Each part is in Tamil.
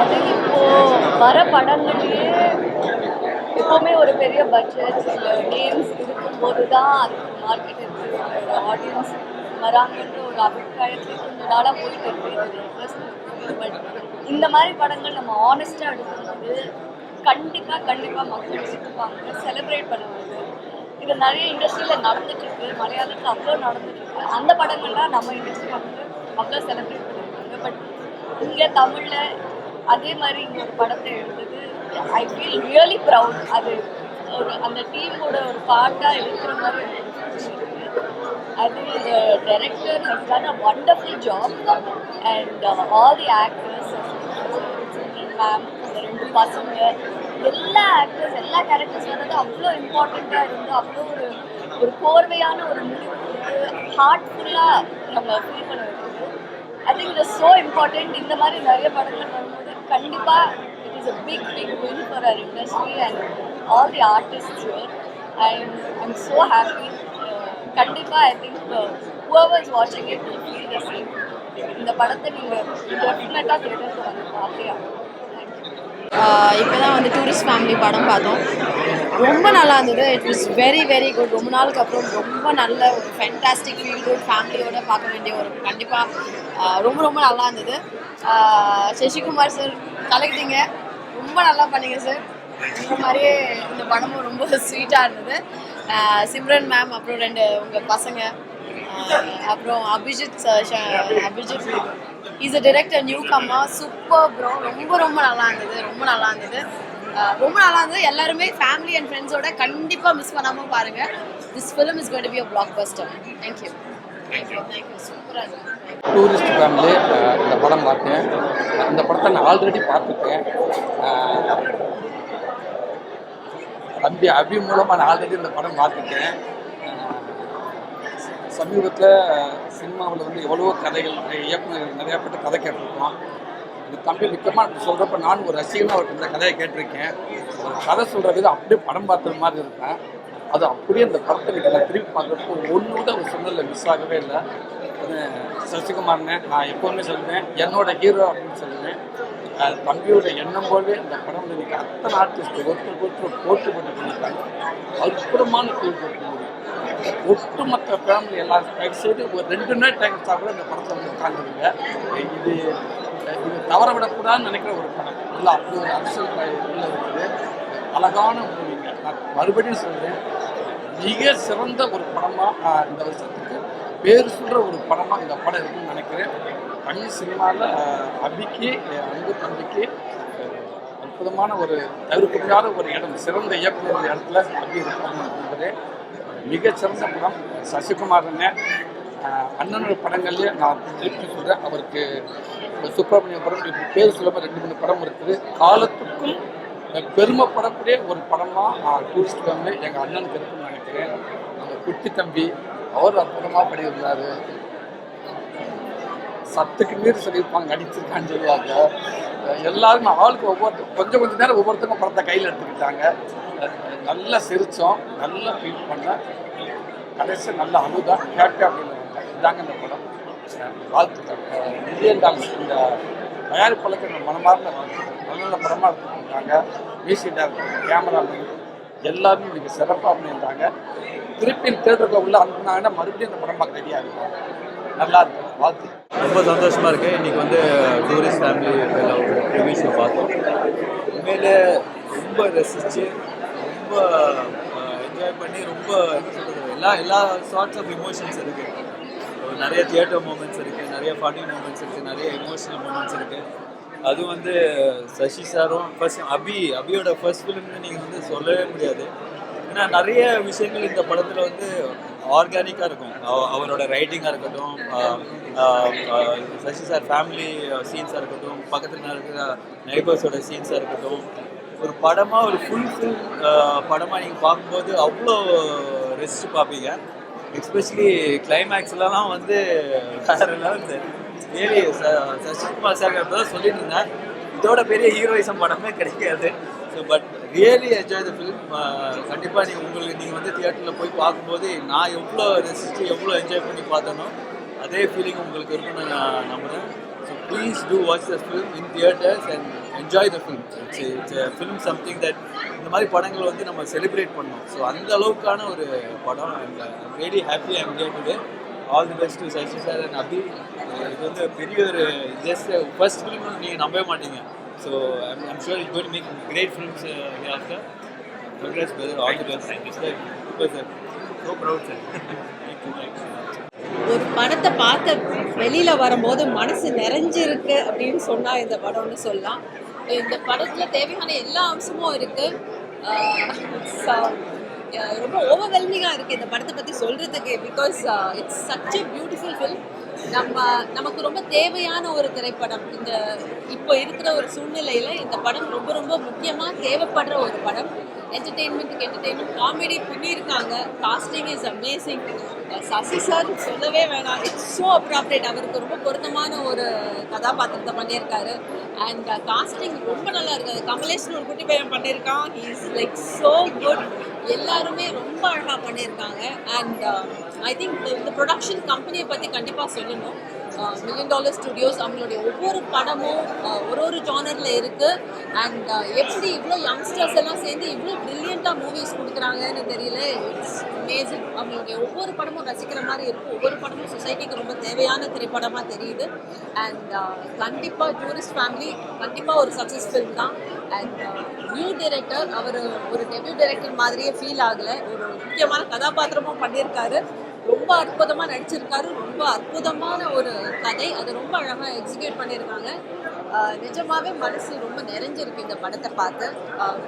அது இப்போ வர படங்கள்லயே எப்பவுமே ஒரு பெரிய பட்ஜெட் இல்ல நேம்ஸ் இருக்கும்போது தான் அதுக்கு மார்க்கெட் இருக்கு, ஒரு ஆடியன்ஸ் வராங்கன்ற ஒரு அபிப்பிராயத்தை கொஞ்ச நாளாக போயிட்டு இருக்கு. பட் இந்த மாதிரி படங்கள் நம்ம ஆனஸ்டாக எடுக்கும்போது கண்டிப்பாக மக்கள் எடுத்துப்பாங்க, செலிப்ரேட் பண்ணுவாங்க. இது நிறைய இண்டஸ்ட்ரியில் நடந்துட்டு இருக்கு, மலையாளத்தில் அவ்வளோ நடந்துட்டு இருக்கு. அந்த படங்கள்லாம் நம்ம இண்டஸ்ட்ரி வந்து அவ்வளோ செலிப்ரேட் பண்ணியிருக்காங்க. பட் இங்கே தமிழில் அதே மாதிரி இங்கே ஒரு படத்தை எடுத்தது ஐ ஃபீல் ரியலி ப்ரவுட். அது ஒரு அந்த டீமோட ஒரு பார்ட்டாக இருக்கிற மாதிரி I think the director has done a wonderful job, and all the actors, ma'am, இந்த ரெண்டு பசங்க, எல்லா ஆக்டர்ஸ் எல்லா கேரக்டர்ஸ் வந்து அவ்வளோ இம்பார்ட்டண்ட்டாக இருந்து அவ்வளோ ஒரு ஒரு கோர்வையான ஒரு முடிவு கொடுத்து ஹார்ட்ஃபுல்லாக நம்ம ஃபீல் பண்ண வைக்கிறது. I think it is so important. இந்த மாதிரி நிறைய படங்கள் வரும்போது கண்டிப்பாக it is a big win for our industry and all the artists here. I'm so happy. கண்டிப்பாக I think whoever is watching it will feel the same. இந்த படத்தை நீங்கள் டெஃபினட்டாக தேட்டருக்கு வந்து பார்த்தே ஆகணும். இப்போ தான் வந்து டூரிஸ்ட் ஃபேமிலி படம் பார்த்தோம். ரொம்ப நல்லா இருந்தது. It was very very good. ரொம்ப நாளுக்கு அப்புறம் ரொம்ப நல்ல ஒரு ஃபென்டாஸ்டிக் ஃபீல் குட் ஃபேமிலியோட பார்க்க வேண்டிய ஒரு கண்டிப்பாக ரொம்ப ரொம்ப நல்லா இருந்தது. சசிகுமார் சார் கலக்கிட்டீங்க, ரொம்ப நல்லா பண்ணீங்க சார். இந்த மாதிரியே இந்த படமும் ரொம்ப ஸ்வீட்டாக இருந்தது. சிம்ரன் மேம், அப்புறம் ரெண்டு உங்கள் பசங்க, அப்புறம் Abhijit is a director, new comma, super bro. ரொம்ப ரொம்ப நல்லா இருந்தது, ரொம்ப நல்லா இருந்தது, ரொம்ப நல்லா இருந்தது. எல்லாருமே ஃபேமிலி அண்ட் ஃப்ரெண்ட்ஸோட கண்டிப்பாக மிஸ் பண்ணாமல் பாருங்கள். This film is going to be a black Bastar. Thank you. சூப்பராக இருந்தது. டூரிஸ்ட் ஃபேமிலி இந்த படம் பார்த்தேன். இந்த படத்தை நான் ஆல்ரெடி பார்த்துருக்கேன். தம்பி அபி மூலமாக நான் ஆல்ரெடி இந்த படம் பார்த்துருக்கேன். சமீபத்தில் சினிமாவில் வந்து எவ்வளவோ கதைகள் இயக்குநர்கள் நிறையா பேர் கதை கேட்டிருக்கோம். இந்த தம்பி முக்கியமாக சொல்கிறப்ப நான் ஒரு ரசிகனாக அவருக்கு இந்த கதையை கேட்டிருக்கேன். ஒரு கதை சொல்கிற விதம் அப்படியே படம் பார்க்குற மாதிரி இருப்பேன். அது அப்படியே இந்த படத்தை நான் திருப்பி பார்க்குறப்போ ஒன்று கூட ஒரு சொன்னதில் மிஸ் ஆகவே இல்லை. அது சசிகுமார்னு நான் எப்போவுமே சொல்லுவேன், என்னோட ஹீரோ அப்படின்னு சொல்லுவேன். தம்பியோட எண்ணம் போலவே இந்த படம் இன்னைக்கு அத்தனை ஆர்டிஸ்ட் ஒருத்தர் போட்டு பண்ணியிருக்காங்க. அற்புதமான டூல் போட்டு ஒட்டுமொத்த ஃபேமிலி எல்லாரும் தயவு செய்து ஒரு 2 நாள் டைம் கூட இந்த படத்தில் வந்து உட்காந்துருங்க. இது தவற விடக்கூடாதுன்னு நினைக்கிற ஒரு படம் இல்லை. அப்படி ஒரு அரசியல் உள்ள இருக்குது. அழகான மூவிங்க. நான் மறுபடியும் சொல்கிறேன், மிக சிறந்த ஒரு படமாக இந்த வருஷத்துக்கு பேர் சொல்கிற ஒரு படமாக இந்த படம் இருக்குன்னு நினைக்கிறேன். தமிழ் சினிமாவில் அபிக்கு, அன்பு தம்பிக்கு அற்புதமான ஒரு தவிர்க்க முடியாத ஒரு இடம், சிறந்த இயக்குனர் இடத்துல அபி இருக்காங்க என்பதே மிகச்சிறந்த படம். சசிகுமாரங்க அண்ணனோட படங்கள்லேயே நான் திருப்பி சொல்கிறேன், அவருக்கு சுப்பிரமணியபுரம் இப்படி பேர் சொல்லாமல் 2-3 படம் இருக்குது. காலத்துக்கும் பெருமைப்படக்கூடிய ஒரு படமாக டூரிஸ்ட் ஃபேமிலி எங்கள் அண்ணனுக்கு இருக்குன்னு நினைக்கிறேன். அந்த குட்டி தம்பி அவர் அற்புதமாக பண்ணியிருந்தார். சத்துக்கு மீறி சொல்லியிருப்பாங்க, நடிச்சிருக்கான்னு சொல்லுவாங்க. எல்லாரும் ஆளுக்கு கொஞ்சம் நேரம் ஒவ்வொருத்தருக்கும் படத்தை கையில் எடுத்துக்கிட்டாங்க. நல்லா சிரித்தோம், நல்லா ஃபீல் பண்ணேன். கடைசி நல்ல அழுதான், ஹேப்பி அப்படின்னு இதாங்க இந்த படம். வாழ்த்துக்கள். $1,000,000 இந்த தயாரிப்பாளருக்கு மனமார்ந்த வாழ்த்துக்கள். நல்ல நல்ல படமாக எடுத்துக்கிட்டாங்க. மியூசிக் டைரக்டர், கேமராமேன் எல்லாருமே இன்னைக்கு சிறப்பாக பண்ணியிருந்தாங்க. திருப்பி தேட்டருக்குள்ள உள்ள அனுப்புனாங்கன்னா மறுபடியும் இந்த படம் பார்க்க ரெடியாக இருக்கும். நல்லா இருக்கும். வாழ்த்து. ரொம்ப சந்தோஷமாக இருக்குது. இன்றைக்கி வந்து டூரிஸ்ட் ஃபேமிலி ரிவ்யூ ஷோ பார்த்தோம். உண்மையிலே ரொம்ப ரசித்து ரொம்ப என்ஜாய் பண்ணி ரொம்ப என்ன சொல்கிறது, எல்லா சார்ட்ஸ் ஆஃப் இமோஷன்ஸ் இருக்குது. நிறைய தியேட்டர் மூமெண்ட்ஸ் இருக்குது, நிறைய ஃபன்னி மூமெண்ட்ஸ் இருக்குது, நிறைய எமோஷனல் மூமெண்ட்ஸ் இருக்குது. அதுவும் வந்து சசி சாரும் அபியோட ஃபர்ஸ்ட் ஃபிலிம்னு நீங்கள் வந்து சொல்லவே முடியாது. ஏன்னா நிறைய விஷயங்கள் இந்த படத்தில் வந்து ஆர்கானிக்காக இருக்கும். அவரோட ரைட்டிங்காக இருக்கட்டும், சசி சார் ஃபேமிலி சீன்ஸாக இருக்கட்டும், பக்கத்தில் இருக்கிற நெய்பர்ஸோட சீன்ஸாக இருக்கட்டும், ஒரு படமாக ஒரு ஃபுல் படமாக நீங்கள் பார்க்கும்போது அவ்வளோ ரெஸ்ட் பார்ப்பீங்க. எஸ்பெஷலி கிளைமேக்ஸ்லாம் வந்து வேறு level sir. Really Sasikumar sir தான் சொல்லிட்டு இருந்தேன், இதோட பெரிய ஹீரோயிசம் படமே கிடைக்காது. So but really enjoy the film. கண்டிப்பாக நீங்கள் வந்து தியேட்டரில் போய் பார்க்கும்போது நான் எவ்வளோ ரசித்து எவ்வளோ என்ஜாய் பண்ணி பார்த்தனோ அதே ஃபீலிங் உங்களுக்கு இருக்குன்னு நான் நம்புகிறேன். So please do watch the film in theaters and enjoy the film. It's a film something that இந்த மாதிரி படங்கள் வந்து நம்ம செலிப்ரேட் பண்ணோம். ஸோ அந்த அளவுக்கான ஒரு படம். And I'm very happy I'm here today. All the best to Sasi sir and Abi. இது வந்து பெரிய ஒரு ஜஸ்ட் ஃபர்ஸ்ட் ஃபிலிம் நீங்கள் நம்பவே மாட்டீங்க. So I'm sure it's going to make great films here after. Congrats brother, all the best. Thank you sir. Super sir, so proud sir. Thank you. ஒரு படத்தை பார்த்த வெளியில் வரும்போது மனசு நிறைஞ்சிருக்கு அப்படின்னு சொன்னால் இந்த படம்னு சொல்லலாம். இந்த படத்தில் தேவையான எல்லா அம்சமும் இருக்குது. ரொம்ப ஓவர்வெல்மிங்காக இருக்குது இந்த படத்தை பற்றி சொல்கிறதுக்கு. Because it's such a beautiful film. நமக்கு ரொம்ப தேவையான ஒரு திரைப்படம். இப்போ இருக்கிற ஒரு சூழ்நிலையில் இந்த படம் ரொம்ப ரொம்ப முக்கியமாக தேவைப்படுற ஒரு படம். என்டர்டெயின்மெண்ட் காமெடி பண்ணியிருக்காங்க. Casting is amazing. Sasi sir சொல்லவே வேணாம், இட்ஸ் ஸோ அப்ராப்ரேட். அவருக்கு ரொம்ப பொருத்தமான ஒரு கதாபாத்திரத்தை பண்ணியிருக்காரு. அண்ட் காஸ்டிங் ரொம்ப நல்லா இருக்குது. கமலேஷ்னு ஒரு குட்டி பையன் பண்ணியிருக்கான். He is like so good. எல்லாருமே ரொம்ப அழகாக பண்ணியிருக்காங்க. அண்ட் ஐ திங்க் இந்த ப்ரொடக்ஷன் கம்பெனியை பற்றி கண்டிப்பாக சொல்லணும். $1 மில்லியன் ஸ்டுடியோஸ். அவங்களுடைய ஒவ்வொரு படமும் ஒரு ஜானரில் இருக்குது. அண்ட் எப்படி இவ்வளோ யங்ஸ்டர்ஸ் எல்லாம் சேர்ந்து இவ்வளோ ப்ரில்லியண்ட்டாக மூவிஸ் கொடுக்குறாங்கன்னு தெரியல. It's amazing. அவங்களுடைய ஒவ்வொரு படமும் ரசிக்கிற மாதிரி இருக்கும். ஒவ்வொரு படமும் சொசைட்டிக்கு ரொம்ப தேவையான திரைப்படமாக தெரியுது. அண்ட் கண்டிப்பாக டூரிஸ்ட் ஃபேமிலி கண்டிப்பாக ஒரு சக்ஸஸ் ஃபில்ம் தான். அண்ட் நியூ டைரக்டர், அவர் ஒரு டெபியூ டைரக்டர் மாதிரியே ஃபீல் ஆகலை. ஒரு முக்கியமான கதாபாத்திரமும் பண்ணியிருக்காரு. ரொம்ப அற்புதமாக நடிச்சிருக்காரு. ரொம்ப அற்புதமான ஒரு கதை. அதை ரொம்ப அழகாக எக்ஸிக்யூட் பண்ணியிருக்காங்க. நிஜமாகவே மனசு ரொம்ப நிறைஞ்சிருக்கு இந்த படத்தை பார்த்து.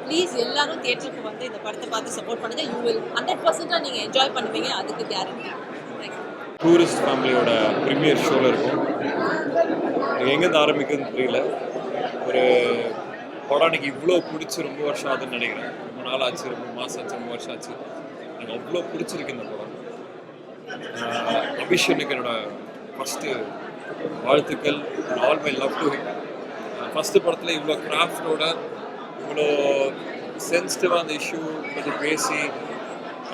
ப்ளீஸ் எல்லாரும் தியேட்டருக்கு வந்து இந்த படத்தை பார்த்து சப்போர்ட் பண்ணுங்கள். யூ வில் 100% நீங்கள் என்ஜாய் பண்ணுவீங்க, அதுக்கு கேரண்டி. டூரிஸ்ட் ஃபேமிலியோட ப்ரீமியர் ஷோவில் இருக்கும். எங்கேருந்து ஆரம்பிக்குதுன்னு தெரியல. ஒரு படம் எனக்கு இவ்வளோ பிடிச்சி ரொம்ப வருஷம் ஆகுதுன்னு நினைக்கிறேன். ரொம்ப நாள் ஆச்சு, ரொம்ப மாதம் ஆச்சு, ரொம்ப வருஷம் ஆச்சு. எனக்கு அவ்வளோ பிடிச்சிருக்கு இந்த படம். அபிஷனுக்கு என்னோட ஃபஸ்ட்டு வாழ்த்துக்கள். All my love to him. First படத்தில் இவ்வளோ கிராஃப்டோட இவ்வளோ சென்சிட்டிவாக அந்த இஷ்யூ பற்றி பேசி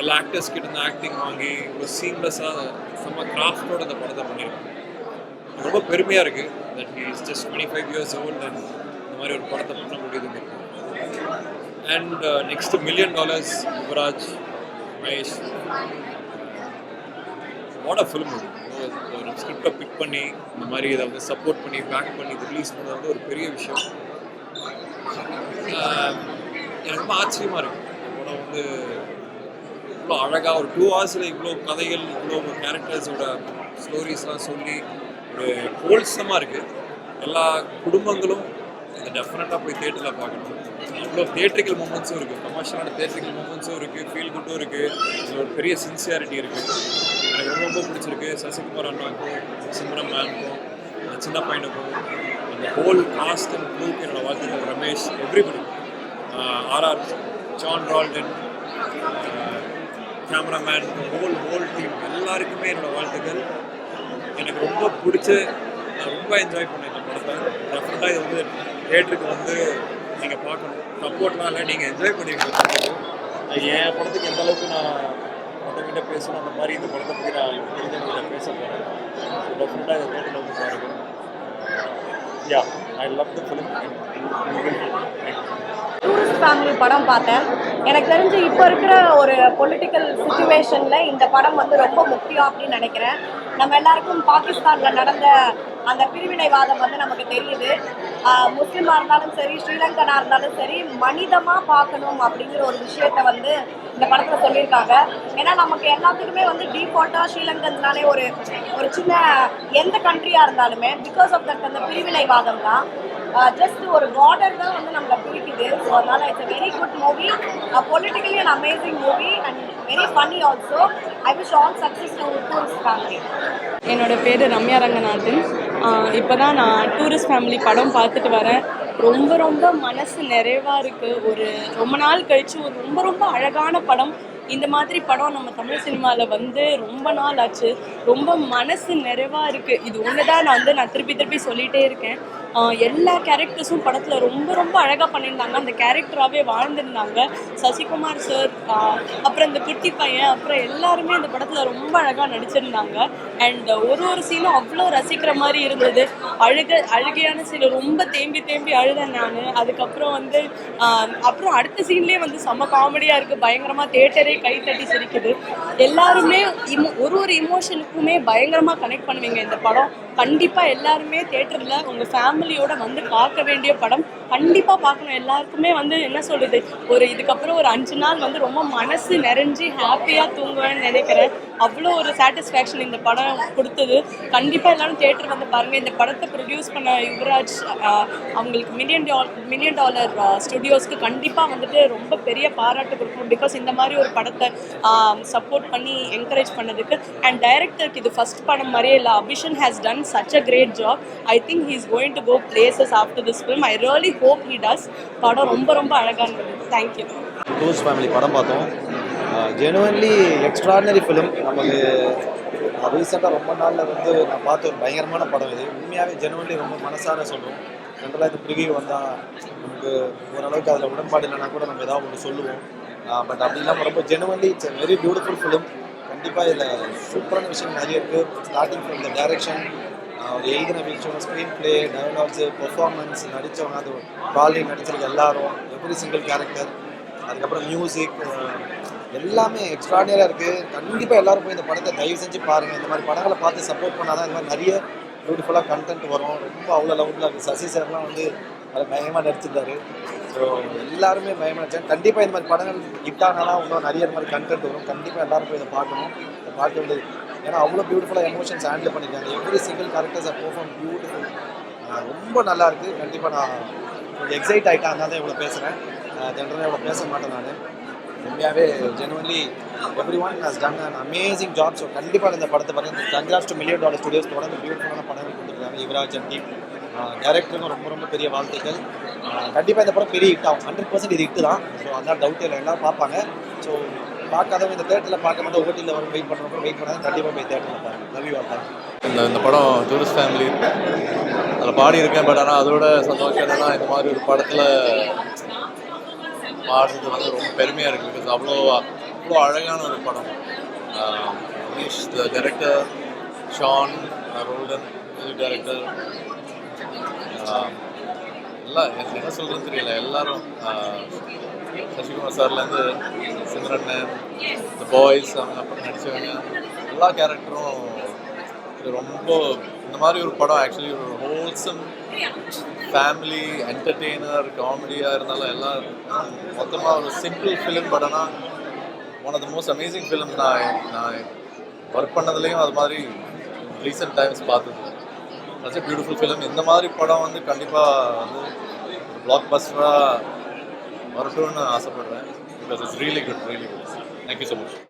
எல்லா ஆக்டர்ஸ் கிட்ட இந்த ஆக்டிங் வாங்கி இவ்வளோ சீம்லெஸ்ஸாக செம்ம கிராஃப்டோட அந்த படத்தை பண்ணியிருக்கேன். ரொம்ப பெருமையாக இருக்குது that he is just 25 years old and இந்த மாதிரி ஒரு படத்தை பண்ண முடியுதுங்க. And next $1 million Yuvraj, Mahesh. What a film. ஒரு ஸ்கிரிப்டை பிக் பண்ணி இந்த மாதிரி இதை வந்து சப்போர்ட் பண்ணி பேக் பண்ணி இது ரிலீஸ் பண்ணது வந்து ஒரு பெரிய விஷயம். எனக்கு ரொம்ப ஆச்சரியமாக இருக்குது. படம் வந்து இவ்வளோ அழகாக ஒரு 2 hours இவ்வளோ கதைகள், இவ்வளோ கேரக்டர்ஸோட ஸ்டோரிஸ்லாம் சொல்லி ஒரு ஹோல்சமாக இருக்குது. எல்லா குடும்பங்களும் இதை டெஃபினட்டாக போய் தேட்டரில் பார்க்கணும். இவ்வளோ தியேட்ரிக்கல் மூமெண்ட்ஸும் இருக்குது, கமர்ஷியலான தியேட்ரிக்கல் மூமெண்ட்ஸும் இருக்குது, ஃபீல் குட்டும் இருக்குது. இதில் ஒரு பெரிய சின்சியாரிட்டி இருக்குது. எனக்கு ரொம்ப ரொம்ப பிடிச்சிருக்கு. சசிகுமார் அண்ணாக்கும், சிம்ரன் மேனுக்கும், சின்ன பையனுக்கும், அந்த ஹோல் காஸ்ட் அண்ட் க்ரூக்கு என்னோடய வாழ்த்துக்கள். Ramesh, everybody, RR, Sean Roldan, cameraman, whole team எல்லாருக்குமே என்னோடய வாழ்த்துக்கள். எனக்கு ரொம்ப பிடிச்சி நான் ரொம்ப என்ஜாய் பண்ணேன் இந்த படத்தை. டெஃபினட்டாக இது வந்து தியேட்டருக்கு வந்து நீங்கள் பார்க்கணும். சப்போர்ட்லாம் இல்லை, நீங்கள் என்ஜாய் பண்ணியிருக்கீங்க. என் படத்துக்கு எந்த அளவுக்கு நான் மற்றவங்கிட்ட பேசணும் அந்த மாதிரி இந்த படத்தை பற்றி நான் தெரிஞ்சவங்கிட்ட பேச போகிறேன். டெஃபினட்டாக இதை தியேட்டரில் வந்து பாருங்கள். Yeah, I love the film. Tourist family படம் பார்த்தேன். எனக்கு தெரிஞ்சு இப்போ இருக்கிற ஒரு பொலிட்டிக்கல் சுச்சுவேஷனில் இந்த படம் வந்து ரொம்ப முக்கியம் அப்படின்னு நினைக்கிறேன். நம்ம எல்லாருக்கும் பாகிஸ்தானில் நடந்த அந்த பிரிவினைவாதம் வந்து நமக்கு தெரியுது. முஸ்லீமாக இருந்தாலும் சரி, ஸ்ரீலங்கனாக இருந்தாலும் சரி, மனிதமாக பார்க்கணும் அப்படிங்கிற ஒரு விஷயத்த வந்து இந்த படத்தில் சொல்லியிருக்காங்க. ஏன்னா நமக்கு எல்லாத்துக்குமே வந்து டிஃபால்ட்டாக ஸ்ரீலங்கன்னாலே ஒரு சின்ன எந்த கண்ட்ரியாக இருந்தாலுமே பிகாஸ் ஆஃப் தட் அந்த பிரிவினைவாதம் தான். ஜஸ்ட் ஒரு பார்டர் தான் வந்து நம்மளை பிடிக்குது. ஸோ அதனால் it's a very good movie, politically an amazing movie and very funny also. I wish all success to Tourist Family. என்னோட பேர் ரம்யா ரங்கநாதன். இப்போ தான் நான் டூரிஸ்ட் ஃபேமிலி படம் பார்த்துட்டு வரேன். ரொம்ப ரொம்ப மனசு நிறைவாக இருக்குது. ஒரு ரொம்ப நாள் கழித்து ஒரு ரொம்ப ரொம்ப அழகான படம். இந்த மாதிரி படம் நம்ம தமிழ் சினிமாவில் வந்து ரொம்ப நாள் ஆச்சு. ரொம்ப மனசு நிறைவாக இருக்குது. இது ஒன்று தான் நான் திருப்பி சொல்லிகிட்டே இருக்கேன். எல்லா கேரக்டர்ஸும் படத்தில் ரொம்ப ரொம்ப அழகாக பண்ணியிருந்தாங்க. அந்த கேரக்டராகவே வாழ்ந்துருந்தாங்க. சசிகுமார் சார், அப்புறம் இந்த குட்டி பையன், அப்புறம் எல்லாருமே இந்த படத்தில் ரொம்ப அழகாக நடிச்சிருந்தாங்க. அண்ட் ஒரு சீனும் அவ்வளோ அவ்வளோ ரசிக்கிற மாதிரி இருந்தது. அழுகையான சீன் ரொம்ப தேம்பி தேம்பி அழுதேன் நான். அதுக்கப்புறம் வந்து அப்புறம் அடுத்த சீன்லேயே வந்து செம்ம காமெடியாக இருக்குது. பயங்கரமாக தேட்டரே கை தட்டி சிரிக்குது. எல்லாருமே ஒரு இமோஷனுக்குமே பயங்கரமாக கனெக்ட் பண்ணுவீங்க இந்த படம். கண்டிப்பாக எல்லாருமே தேட்டரில் உங்கள் ஃபேமிலியோட வந்து பார்க்க வேண்டிய படம். கண்டிப்பாக பார்க்கணும். எல்லாருக்குமே வந்து என்ன சொல்கிறது, இதுக்கப்புறம் ஒரு 5 நாள் வந்து ரொம்ப மனசு நிறைஞ்சி ஹாப்பியாக தூங்குவேன்னு நினைக்கிறேன். அவ்வளோ ஒரு சாட்டிஸ்ஃபேக்ஷன் இந்த படம் கொடுத்தது. கண்டிப்பாக எல்லாரும் தேட்டர் வந்து பாருங்கள். இந்த படத்தை ப்ரொடியூஸ் பண்ண யுவராஜ் அவங்களுக்கு மில்லியன் டாலர் ஸ்டுடியோஸ்க்கு கண்டிப்பாக வந்துட்டு ரொம்ப பெரிய பாராட்டு கொடுக்கணும். பிகாஸ் இந்த மாதிரி ஒரு படத்தை சப்போர்ட் பண்ணி என்கரேஜ் பண்ணதுக்கு. அண்ட் டைரக்டருக்கு இது ஃபர்ஸ்ட் படம் மாதிரியே இல்லை. Abishan has done such a great job. I think he is going to go places after this film. I really hope he does. படம் ரொம்ப ரொம்ப அழகாக இருந்தது. தேங்க்யூ. டூரிஸ்ட் ஃபேமிலி படம் பார்த்தோம். Genuinely extraordinary film. நமக்கு ரீசெண்டாக ரொம்ப நாளில் வந்து நான் பார்த்த ஒரு பயங்கரமான படம் இது. உண்மையாகவே ஜெனுவன்லி ரொம்ப மனசார சொல்கிறோம். ஜென்ரலாக இந்த ப்ரிவியூ வந்தால் நமக்கு ஓரளவுக்கு அதில் உடன்பாடு இல்லைனா கூட நம்ம ஏதாவது ஒன்று சொல்லுவோம். பட் அப்படி இல்லாமல் ரொம்ப genuinely it's very beautiful film. கண்டிப்பாக இதில் சூப்பரான விஷயம் நிறைய இருக்குது. ஸ்டார்டிங் ஃப்ரம் த டைரக்ஷன், ஒரு எழுதின விஷயம், ஸ்க்ரீன் பிளே, டயலாக்ஸு, பெர்ஃபார்மன்ஸ், நடித்தவங்க, அது காலி நடிச்சிருக்க எல்லாரும், எவ்ரி சிங்கிள் கேரக்டர், அதுக்கப்புறம் மியூசிக், எல்லாமே எக்ஸ்ட்ராடினரியாக இருக்குது. கண்டிப்பாக எல்லோரும் போய் இந்த படத்தை தயவு செஞ்சு பாருங்கள். இந்த மாதிரி படங்களை பார்த்து சப்போர்ட் பண்ணால் தான் இந்த மாதிரி நிறைய பியூட்டிஃபுல்லாக கண்டென்ட் வரும். ரொம்ப அவ்வளோ லெவலில் இருக்குது. சசி சார்லாம் வந்து அதை பயமாக நடிச்சிருந்தாரு. ஸோ எல்லாருமே பயமாக நடிச்சாங்க. கண்டிப்பாக இந்த மாதிரி படங்கள் ஹிட்டானாலாம் இன்னும் நிறைய இந்த மாதிரி கண்டென்ட் வரும். கண்டிப்பாக எல்லோரும் போய் இதை பார்க்கணும். இதை பார்க்க வேண்டியது ஏன்னா அவ்வளோ பியூட்டிஃபுல்லாக எமோஷன்ஸ் ஹேண்டில் பண்ணியிருக்காங்க. Every single characters are perform beautiful. ரொம்ப நல்லாயிருக்கு. கண்டிப்பாக நான் கொஞ்சம் எக்ஸைட் ஆகிட்டேன். அதனால தான் இவ்வளோ பேசுகிறேன். ஜென்ரலாக இவ்வளோ பேச மாட்டேன் நான். உண்மையாகவே genuinely every one has done an amazing job. So கண்டிப்பாக இந்த படத்தை பார்த்தீங்கன்னா congrats to million dollar studios தொடர்ந்து பியூட்டிஃபுல்லான படங்கள் கொடுத்துருக்காங்க. யுவராஜ் அண்ட் டீம் டைரக்டருக்கும் ரொம்ப ரொம்ப பெரிய வாழ்த்துக்கள். கண்டிப்பாக இந்த படம் பெரிய ஹிட் ஆகும். 100% இது ஹிட்டு தான். ஸோ அதனால் டவுட் இல்லை, எல்லோரும் பார்ப்பாங்க. ஸோ பார்க்காதவங்க இந்த தேட்டரில் பார்க்க மாட்டோம், ஓட்டியில் வரும் வெயிட் பண்ணுறவங்க வெயிட் பண்ணாங்க. கண்டிப்பாக போய் தேட்டரில் பாருங்கள். Love you all. இந்த படம் டூரிஸ்ட் ஃபேமிலி அதில் பாடியிருக்கேன். பட் ஆனால் அதோட சந்தோஷம் என்னென்னா இந்த மாதிரி ஒரு படத்தில் பாடுறது வந்து ரொம்ப பெருமையாக இருக்குது. பிகாஸ் அவ்வளோ அழகான ஒரு படம். Ramesh the director, Sean Roldan music director, எல்லாம் என்ன சொல்கிறதுன்னு தெரியல. எல்லாரும் சசிகுமார் சார்லேருந்து சிம்ரன், த பாய்ஸ், அவங்க அப்புறம் நடித்தவங்க எல்லா கேரக்டரும் இது ரொம்ப இந்த மாதிரி ஒரு படம் ஆக்சுவலி ஒரு ஹோல்சம் ஃபேமிலி என்டர்டெய்னர் காமெடியாக இருந்தாலும் எல்லாம் மொத்தமாக ஒரு சிம்பிள் ஃபிலிம். பட் ஆனால் one of the most amazing film நான் ஒர்க் பண்ணதுலேயும் அது மாதிரி ரீசெண்ட் டைம்ஸ் பார்த்தது. Such a beautiful film. இந்த மாதிரி படம் வந்து கண்டிப்பாக வந்து ஒரு பிளாக் பஸ்டராக வரட்டும்னு ஆசைப்பட்றேன். Because it's really good. Thank you so much.